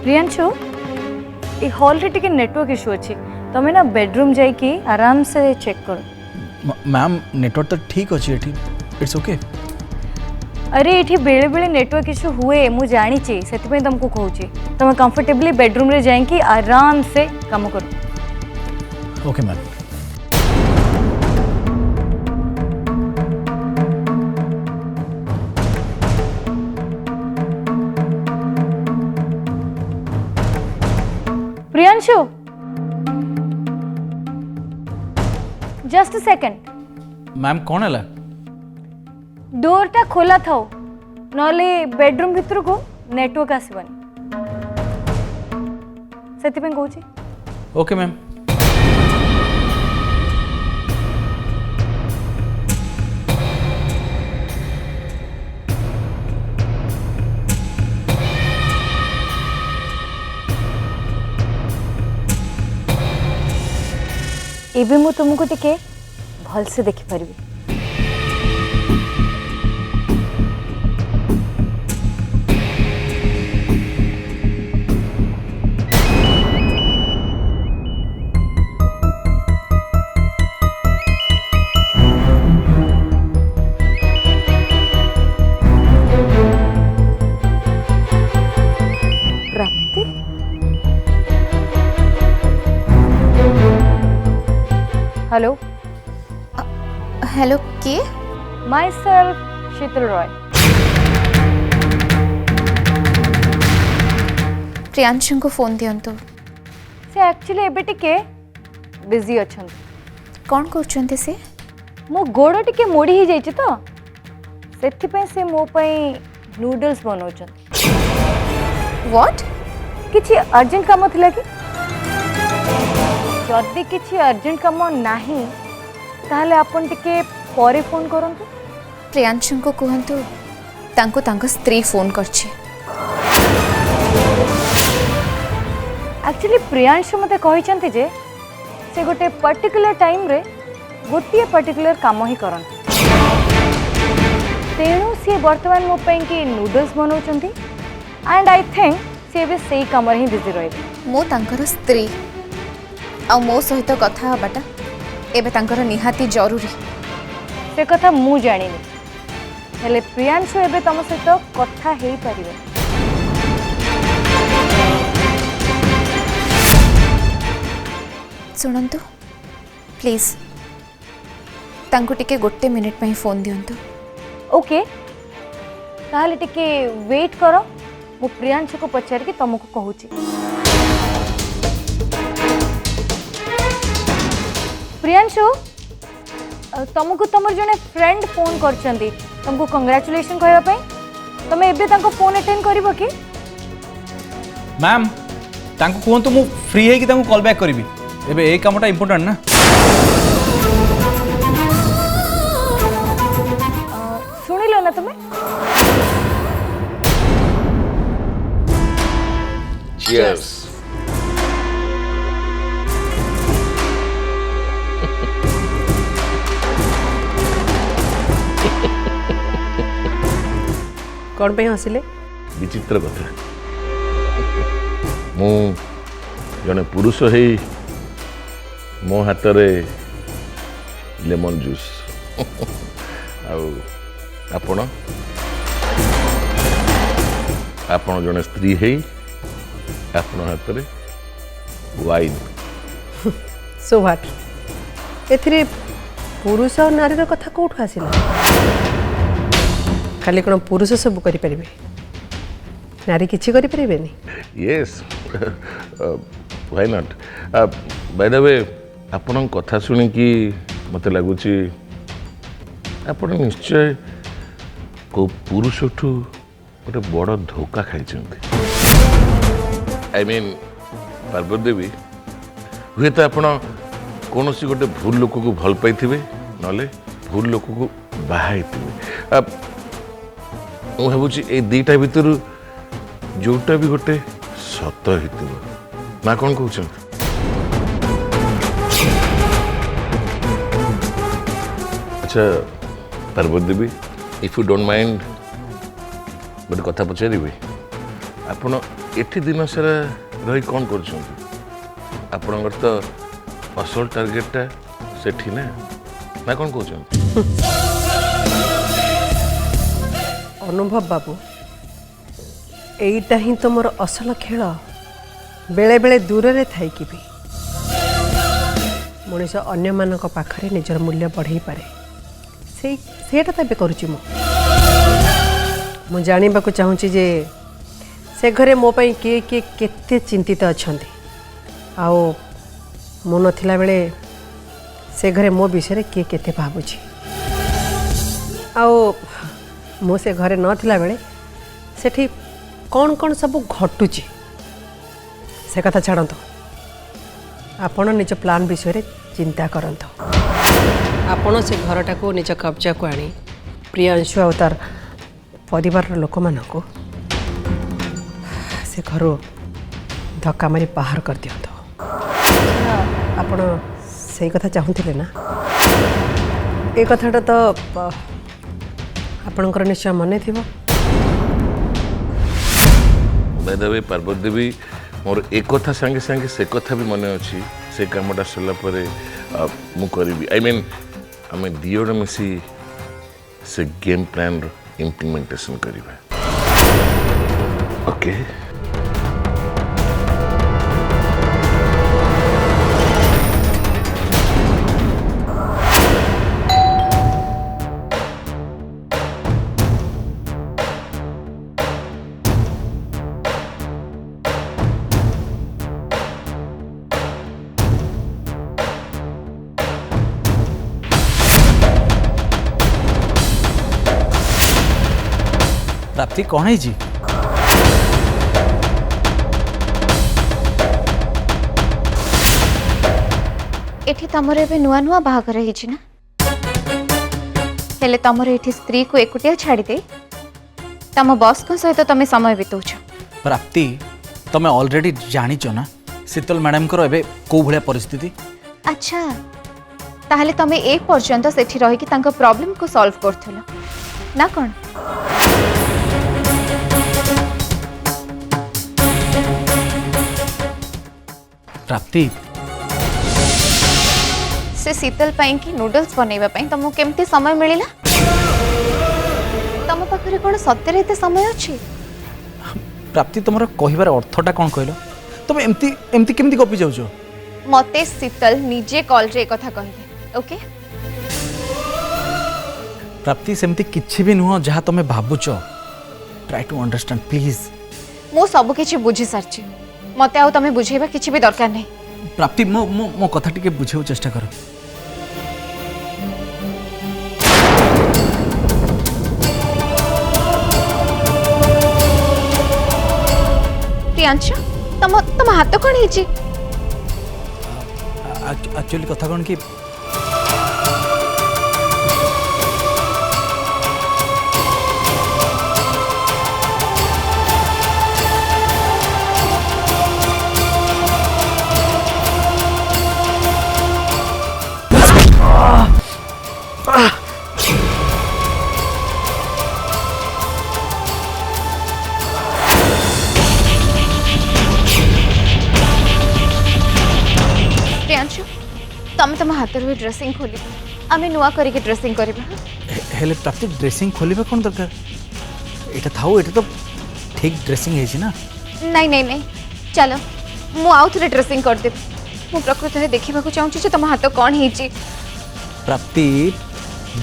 प्रियांशु ये हॉल रे टिके नेटवर्क इशू अच्छी तमें ना बेडरूम जाइए आराम से चेक करो। मैम नेटवर्क तो ठीक अच्छी एठी इट्स ओके। अरे ये बेले बेले नेटवर्क इशू हुए मु जानी से तुमको कहूँ तुम कंफर्टेबली बेडरूम रे जाइए आराम से काम करो। Okay ma'am. Priyanshu just a second. Ma'am कौन है? डोर टा खोला था नले बेडरूम भितर को नेटवर्क आसबनी से कहूँ। Okay ma'am. एबे मु तुमको टिके भल से देखि परिबी। प्राप्ति हेलो हेलो के माई सेल्फ शीतल रॉय। प्रियांशु को फोन दियंतु से एक्चुअली एबे टिके बिजी अछन। कौन करछन्ते से? मो गोड़ टिके मोड़ी ही जाइछि तो सेथि पे से मो पई नूडल्स बनौछन। व्हाट? किछि अर्जेंट काम थिला कि? जदि किछि अर्जेंट काम नाही ताहले आपन टिके परे फोन करंतु। प्रियांशु को कहंतु तांको तांको स्त्री फोन करछि। एक्चुअली प्रियांशु मते कहिसंते जे से गोटे पर्टिकुलर टाइम रे गोटे पर्टिकुलर काम ही करन। तेणु सी वर्तमान मो पई कि नूडल्स बनौचंती एंड आई थिंक सी भी सही काम ही बिजी रहिबे। मो तांकर स्त्री आ मो सहित कथा हबाटा एबे तांकर निहाती जरूरी। से कथा मु जानिनी हेले प्रियांशु एबे तम सहित कथा हेई परिबे। सुनंतु प्लीज तांको टिके गोटे मिनिट पई फोन दियंतु। ओके ताहले टिके वेट करो मु प्रियांशु को पचार के तुमको कहूची। प्रियांशु तुमको तुम जने फ्रेंड फोन करचंदी तुमको कांग्रेचुलेशन कहया पई तमे एबे तांको फोन अटेंड करिवो कि? मैम तांको कहंतु मु फ्री है कि तांको कॉल बैक करिवि एबे ए कामटा इंपोर्टेंट ना। सुनिलो ना तुमे? Cheers. कौन पे हसिले? विचित्र कथा मु जने पुरुष है मो हाथ रे लेमन जूस आपण आपण जने स्त्री है आपण हाथ रे वाइन। सो व्हाट एथिरे पुरुष और नारी कथा कोठु आसिला? खाली कौन पुरुष सब करें नारी किसी करें? Yes why not. By the way आपण कथा सुनी कि मते लगुची आपण निश्चय को पुरुष ठू गोटे बड़ धोखा खाई। आई मीन पार्वती देवी हुए तो आपण कौन सी गोटे भूल लोक को भल पाई ना भूल लोक को बाहाई। ମୁଁ ଭାବୁଛି ଏଇ ଦୁଇଟା ଭିତରୁ ଯୋଉଟା ବି ଗୋଟେ ସତ ହେଇଥିବ ନା କଣ କହୁଛନ୍ତି? ଆଚ୍ଛା ପାର୍ବତୀ ଦେବୀ ଇଫ୍ ୟୁ ଡୋଣ୍ଟ ମାଇଣ୍ଡ ଗୋଟେ କଥା ପଚାରିବି ଆପଣ ଏଠି ଦିନ ସାରା ରହି କ'ଣ କରୁଛନ୍ତି ଆପଣଙ୍କର ତ ଅସଲ ଟାର୍ଗେଟଟା ସେଠି ନା ନା କ'ଣ କହୁଛନ୍ତି ଅନୁଭବ ବାବୁ ଏଇଟା ହିଁ ତ ମୋର ଅସଲ ଖେଳ ବେଳେବେଳେ ଦୂରରେ ଥାଇକି ବି ମଣିଷ ଅନ୍ୟମାନଙ୍କ ପାଖରେ ନିଜର ମୂଲ୍ୟ ବଢ଼େଇ ପାରେ ସେଇଟା ତ ଏବେ କରୁଛି ମୁଁ ଜାଣିବାକୁ ଚାହୁଁଛି ଯେ ସେ ଘରେ ମୋ ପାଇଁ କିଏ କିଏ କେତେ ଚିନ୍ତିତ ଅଛନ୍ତି ଆଉ ମୁଁ ନଥିଲା ବେଳେ ସେ ଘରେ ମୋ ବିଷୟରେ କିଏ କେତେ ଭାବୁଛି ଆଉ ମୁଁ ସେ ଘରେ ନଥିଲା ବେଳେ ସେଠି କ'ଣ କ'ଣ ସବୁ ଘଟୁଛି ସେ କଥା ଛାଡ଼ନ୍ତୁ ଆପଣ ନିଜ ପ୍ଲାନ୍ ବିଷୟରେ ଚିନ୍ତା କରନ୍ତୁ ଆପଣ ସେ ଘରଟାକୁ ନିଜ କବ୍ଜାକୁ ଆଣି ପ୍ରିୟାଂଶୁ ଆଉ ତାର ପରିବାରର ଲୋକମାନଙ୍କୁ ସେ ଘରୁ ଧକ୍କା ମାରି ବାହାର କରିଦିଅନ୍ତୁ ଆପଣ ସେଇ କଥା ଚାହୁଁଥିଲେ ନା ଏ କଥାଟା ତ ଆପଣଙ୍କର ନିଶ୍ଚୟ ମନେ ଥିବ ବାଇଦବେ ପାର୍ବତୀ ଦେବୀ ମୋର ଏ କଥା ସାଙ୍ଗେ ସାଙ୍ଗେ ସେ କଥା ବି ମନେ ଅଛି ସେ କାମଟା ସରିଲା ପରେ ମୁଁ କରିବି ଆଇ ମିନ୍ ଆମେ ଦୁଇ ଜଣ ମିଶି ସେ ଗେମ୍ ପ୍ଲାନ୍ର ଇମ୍ପ୍ଲିମେଣ୍ଟେସନ୍ କରିବା ଓକେ प्राप्ति कौन है जी एठी तमर एबे नुआ नुआ बाहागर हिछि ना हेले तमर एठी स्त्री को एकुटिया छाड़ी दे तम बॉस को सहित तमे समय बितौछ प्राप्ति तमें ऑलरेडी जानिच ना शीतल मैडम को एबे को भलिया परिस्थिति अच्छा ताहले तमे ए पर्यंत सेठी रही कि तांको प्रॉब्लम को सॉल्व करथुलो ना कोन प्राप्ति से शीतल पाई कि नूडल्स बनैबा पाई तमो केमती समय मिलिला तम पाखरे कोन सत्यरे एते समय अछि प्राप्ति तुमर कहिबार अर्थटा कोन कहलो तुम एमती एमती केमती गपी जाउछो मते शीतल निजे कॉल रे कथा कहले ओके प्राप्ति सेमती किछि भी नुह जहा तमे भाबुछो ट्राई टू अंडरस्टैंड प्लीज मो सब किछि बुझी सारछि मते आउ तमे बुझेबा किछि भी दरकार नै प्राप्ति मो मो मो कथा टिके बुझेउ चेष्टा करो प्रियांशु तम हाथ कोन हिची एक्चुअली कथा कोन कि प्रियांशु तम हाथ रे ड्रेसिंग खोली आमे नुआ करिके ड्रेसिंग करबा हेले प्राप्ति ड्रेसिंग खोलिबा कोन दरकार एटा थाओ एटा तो ठीक ड्रेसिंग हेछि ना नहीं नहीं नहीं चलो मु आउ थरे ड्रेसिंग कर दे मु प्रकृति रे देखिबा को चाहूची जे तम हाथ कोन हिची प्राप्ति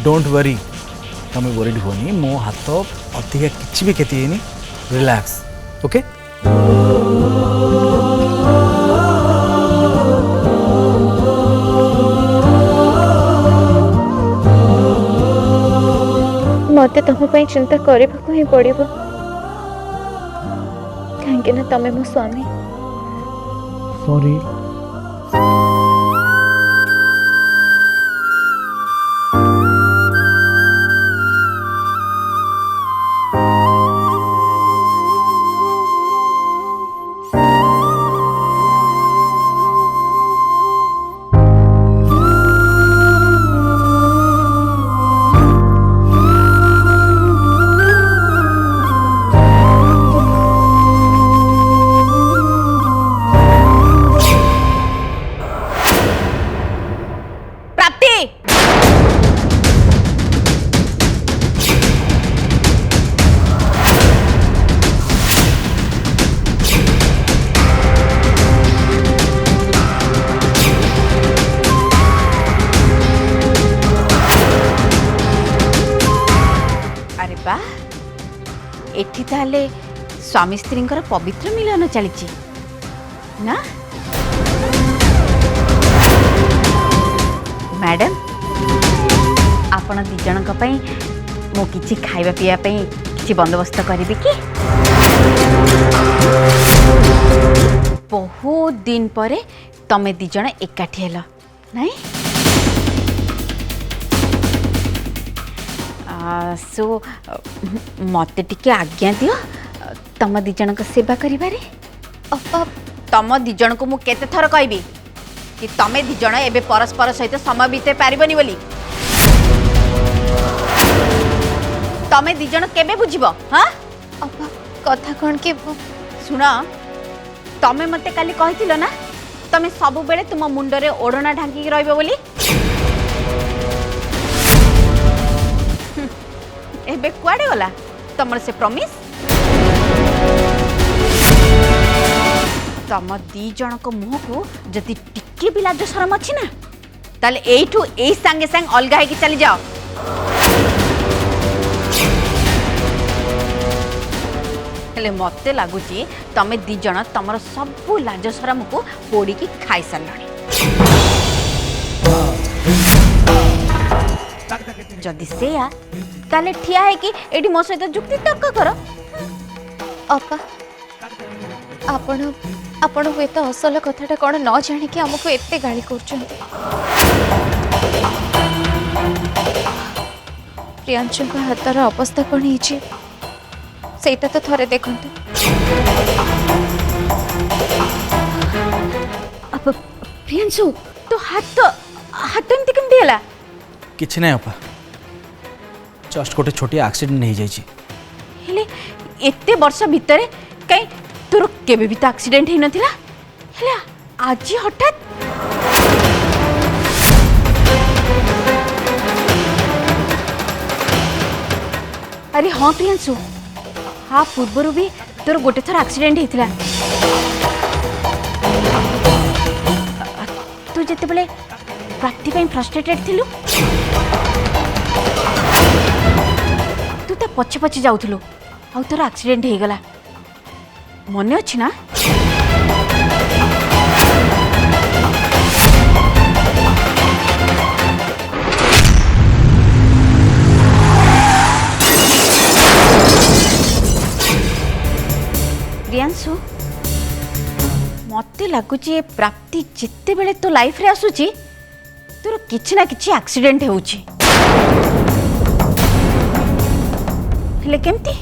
डोंट वरी तमें वरीड होनी मो हाथ अधिका किछि भी खेती हेनी रिलैक्स ओके मते तुम चिंता करने को ही पड़ो कहीं ना तमें मो स्वामी सॉरी अरे बा एठी ताले स्वामी स्त्रींकर पवित्र मिलन चली ना मैडम आपण दी जनक पई मो किछि खाइबा पिया पई किछि बंदोबस्त करिबि कि बहुत दिन परे तमे दी जण एकाठी हेलो नहीं सो मते टिके आज्ञा दियो तम दी जण को सेवा करिबारे तम दी जण को मु केते थर कहबी कि तमे दी जण एबे परस्पर सहित समय बीते पारिबनी बोली तमे दी जण केबे बुझिबो हां अप्पा कथा कौन के सुन तमे मते काली कहितिलो ना तमे सब बेले तुम मुंडरे ओढना ढांकी रहइबो बोली एबे कुआडे गला तमर से प्रॉमिस तम दी जन को मुह को जदि टिके भी लाज शरम अच्छी ना ताले एठू ए संगे संग अलगा है कि चली जाओ हेले मते लागुची तमे दी जन तमर सब लाज शरम को पोड़ी की खाई सारलणी जदि से आ ताले ठिया है कि एडी मो सहित जुक्ति तर्क कर अप्पा आपण आपण हुए तो असल कथाटा कौन न जाणी कि हमको एते गाली करछन्ते प्रियांशु का हाथर अवस्था कौन हिची सेटा तो थरे देखंतु अब प्रियांशु तो हाथ एमती केमती हला किछि नहीं अपा जस्ट गोटे छोटी एक्सीडेंट नहीं जाइए हेले एते वर्ष भितरे कहीं तोर केबे भी तो एक्सीडेंट ही नथिला हेले आज हठात अरे हाँ प्रियांशु हाँ पूर्वर भी तोर गोटे थर एक्सीडेंट होता तू जिते बड़े प्राप्ति फ्रस्ट्रेटेड थिलु तू तो पछे पछे जाऊलु आ तोर एक्सीडेंट हो गला मन अच्छी ना प्रियांशु मते लगुच प्राप्ति जिते बेले तो लाइफ रे आसुची तोर किछि ना किछि एक्सीडेंट होउची हेले केमती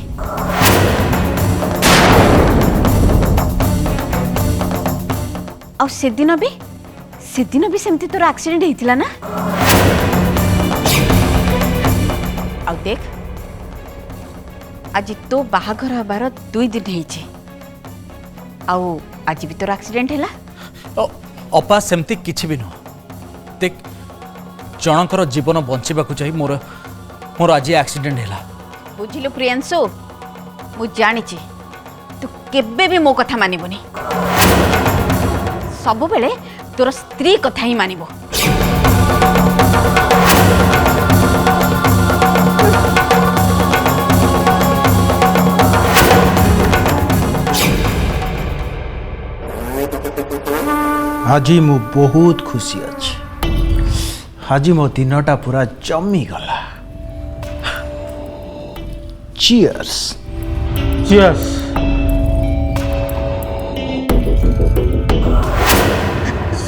आ सेदिन भी सेमती तोर एक्सीडेंट होइतिला ना आ देख आज तो बाहाघर हबार 2 दिन होइछे आउ आज भी तोर एक्सीडेंट हैला अपा सेमती किछि भी नुह देख जनकर जीवन बंचेबा को चाहिए मोर मोर आज एक्सीडेंट हैला बुझिलु प्रियांशु मु जानिछि तू केबे भी मो कथा मानिबोनी सब बेले तोर स्त्री कथा ही मानिबो आज मु बहुत खुशी अच्छी आज मो दिनटा पूरा जमी गला चीयर्स चियर्स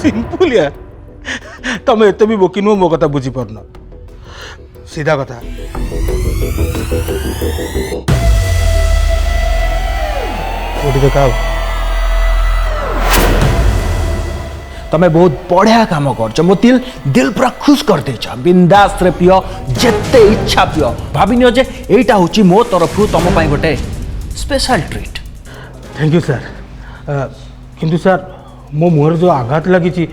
सिंपल यार तमे एते भी बोकी नुह मो कथा बुझी पारन सीधा कथा ओटी देखाओ तमे बहुत बढ़िया काम कर मो दिल पूरा खुश कर देछ बिंदास रे पियो जेते इच्छा पियो भाबिनियो जे एटा होची मो तरफ तुम पाई गोटे special treat thank you sir किंतु सर मो मुहर जो आघात लगी किसी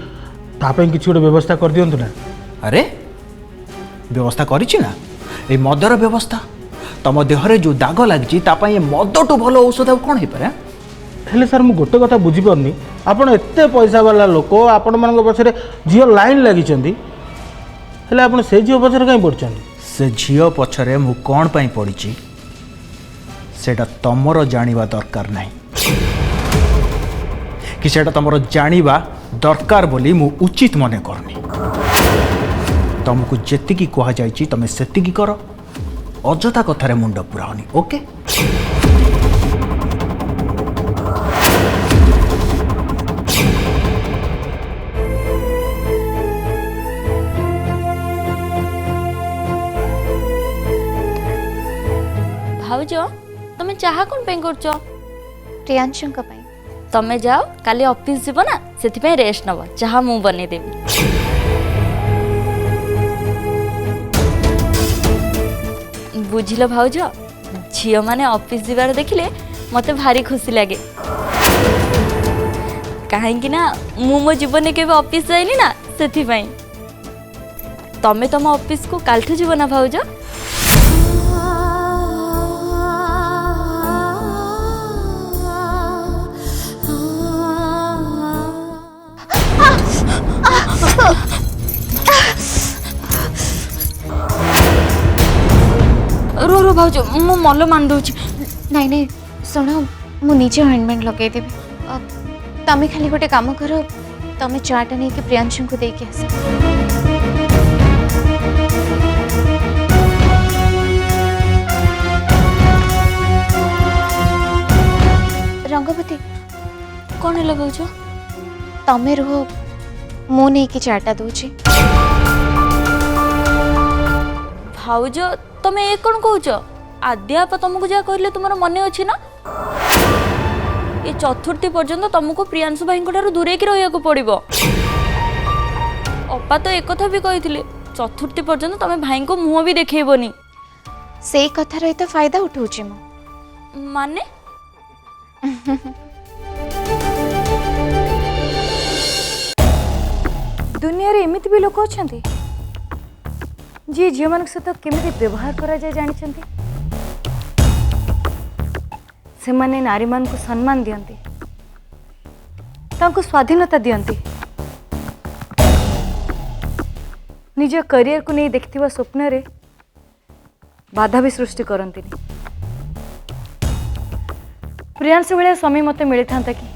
गोटे व्यवस्था कर दियंतु ना अरे व्यवस्था करिछि ना ए मदर व्यवस्था तम देहरे जो दाग लागिछि तापाई मदटू भल औषध अब कौन हो पारे हेले सर मु गोटे कथा बुझी पारनी आपण एते पैसा वाला लोक आपण मान पछरे झियो लाइन लागिचंदी हेले आपण से झियो पछरे काई पड़चंदी से झियो पछरे मु कौन पाई पड़िछि सेटा तमर जानिबा दरकार नहीं कि सेटा तमर जानिबा दरकार बोली मु उचित मने करनी तुमको जेतिकी कहा जाइछि तमे सेतिकी कर अजथा कथारे मुंड पुराओनी ओके भाउज तमे चाहा कोन पे करछ प्रियांशु का पाई तमे जाओ काली ऑफिस जीव ना सेति रेस्ट नब चाहा मु बने देबी बुझिल भाउज झियो माने ऑफिस जीवार देखिले मते भारी खुशी लगे कहीं ना मु मो जीवन के ऑफिस जाइनी ना सेति पई तमे तम ऑफिस को कालठू जीव ना भाउज रो रो भाउज मु मल मान दउछि नहीं नहीं शुण मु निजे ऑइंटमेंट लगे देबी तमे खाली गोटे काम कर तमे चाटा नहीं कि प्रियांशु को देके आस रंगवती कौन है भाउज तमे रुह मु नहीं कि चाटा दूची भाउज तमे ए कौन कहूच आद्यापा तुमको जहाँ कहले तुम मन अच्छी ना ये चतुर्थी पर्यंत तुमको प्रियांशु भाई दूरे की रहा पड़ो अपा तो एक कथा भी कही चतुर्थी पर्यंत तुम भाई को मुह भी देखबनी से कथार तो फायदा उठाऊची मु माने दुनिया रे एमिति भी लोक अछंती जी झील मान सहित केमी व्यवहार करा जाए जानी से माने नारी मान को सम्मान दियंती तांको स्वाधीनता दियंती निज करियर को नहीं देखथिबा स्वप्न रे बाधा भी सृष्टि करंती प्रियांशु भलिया स्वामी मते मिली था कि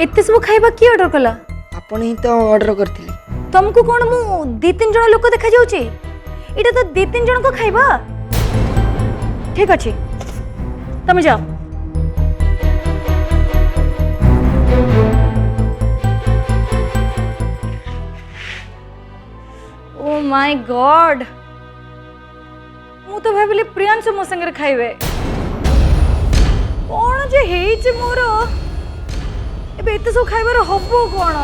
एते सब खाइबा की ऑर्डर कला आपण ही तो ऑर्डर करथिली तुमको कौन मु 2-3 जण लोक देखा जाउची इटा तो 2-3 जण को खाइबा ठीक अछि तुम जाओ ओ माय गॉड मु तो भाबिली प्रियांशु मो संगे खाइबे कौन जे हेइछ मोर एबे एते सब खाइबार हबो कोन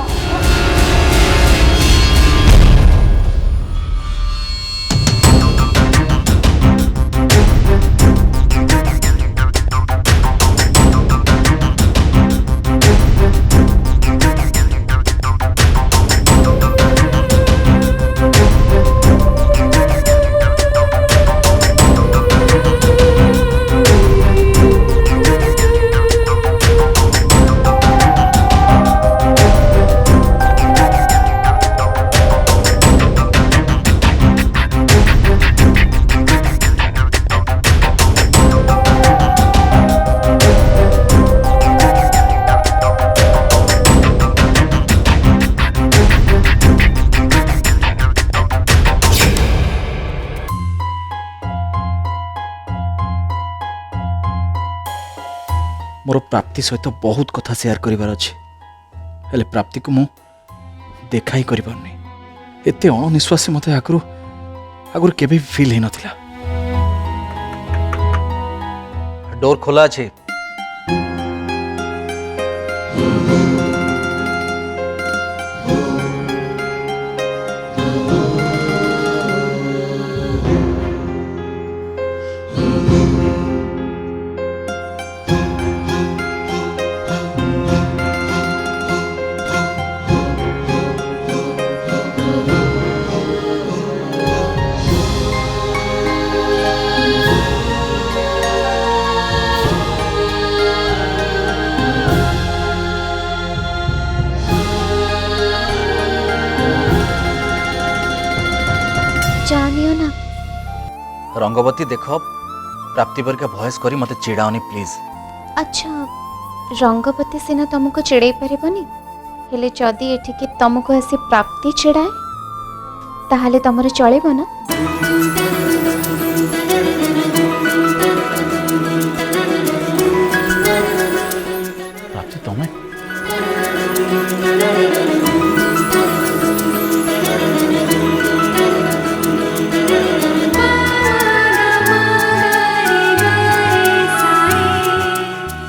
मोर प्राप्ति सहित बहुत कथा शेयर करिवार अछि हेले प्राप्ति को मु देखा ही करि पारनी एते अनिश्वासी मते आगुर केबे फील ही नथिला डोर खोला अछि रंगवती देख प्राप्ति परिका भयस करी मते चिड़ाओनी प्लीज। अच्छा रंगवती सिना तुमको चिड़ाई पारिबनी हेले जदि एठिके तुमको आसी प्राप्ति चिड़ाए ताहले तमर चलेब ना? प्राप्ति तमें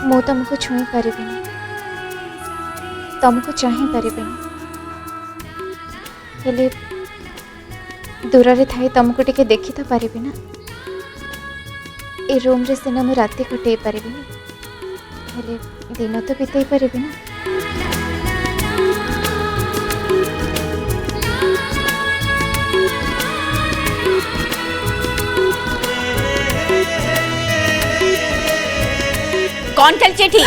मु तुमको छुई पारिबिनी तुमको चाही पारिबिनी हेले दूर रे थाई तुमको टिके देखि तो पारिबी ना। ए रूम रे सिना मु राति कटई पारिबिनी हेले दिन तो बिताई पारिबी ना। कौन चलचे ठीक